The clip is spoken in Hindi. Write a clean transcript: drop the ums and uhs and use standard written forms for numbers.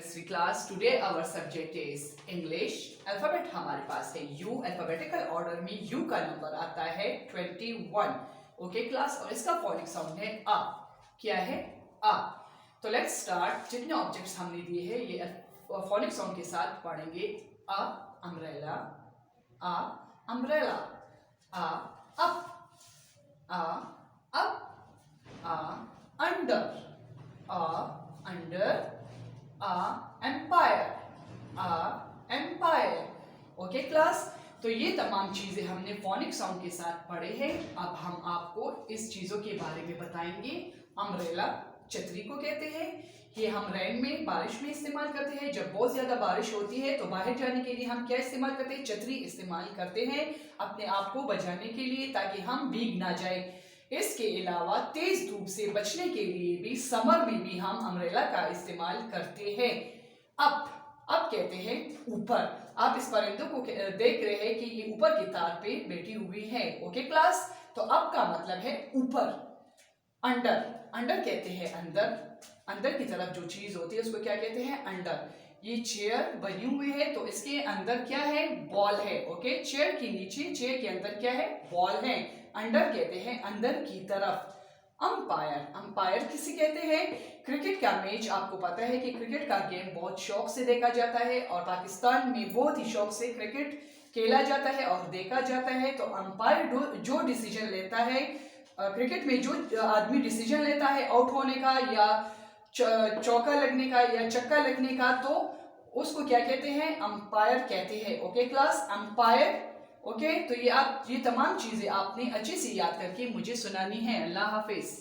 nursery class. Today our subject is English. Alphabet हमारे पास है U. Alphabetical order में U का नंबर आता है 21. ओके क्लास, और इसका फोनिक साउंड है आ. क्या है? आ. तो लेट्स स्टार्ट. जितने ऑब्जेक्ट्स हमने दिए हैं ये फोनिक साउंड के साथ पढ़ेंगे. A umbrella, a umbrella, a up, a up, a under, a under, a empire, a empire. Okay class, तो ये तमाम चीजें हमने फोनिक साउंड के साथ पढ़े हैं. अब हम आपको इस चीजों के बारे में बताएंगे. अम्ब्रेला छतरी को कहते हैं. ये हम रेन में, बारिश में इस्तेमाल करते हैं. जब बहुत ज्यादा बारिश होती है तो बाहर जाने के लिए हम क्या इस्तेमाल करते हैं? छतरी इस्तेमाल करते हैं अपने आप को बचाने के लिए, ताकि हम भीग ना जाए. इसके अलावा तेज धूप से बचने के लिए भी समर में भी हम अम्ब्रेला का इस्तेमाल करते हैं. अब कहते हैं ऊपर. आप इस परिंदों को देख रहे हैं कि ये ऊपर की तार पे बैठी हुई है. ओके क्लास, तो अब का मतलब है ऊपर. अंडर, अंडर कहते हैं अंदर. अंदर की तरफ जो चीज होती है उसको क्या कहते हैं? अंडर. ये चेयर बनी हुई है तो इसके अंदर क्या है? बॉल है. ओके, चेयर के नीचे, चेयर के अंदर क्या है? बॉल है. अंडर कहते हैं अंदर की तरफ. अंपायर, अंपायर किसे कहते हैं? क्रिकेट का मैच, आपको पता है कि क्रिकेट का गेम बहुत शौक से देखा जाता है और पाकिस्तान में बहुत ही शौक से क्रिकेट खेला जाता है और देखा जाता है. तो अंपायर जो डिसीजन लेता है क्रिकेट में, जो आदमी डिसीजन लेता है आउट होने का या चौका लगने का या छक्का लगने का, तो उसको क्या कहते हैं? अंपायर कहते हैं. Okay class, umpire. ओके, तो ये तमाम चीजें आपने अच्छे से याद करके मुझे सुनानी है. अल्लाह हाफिज.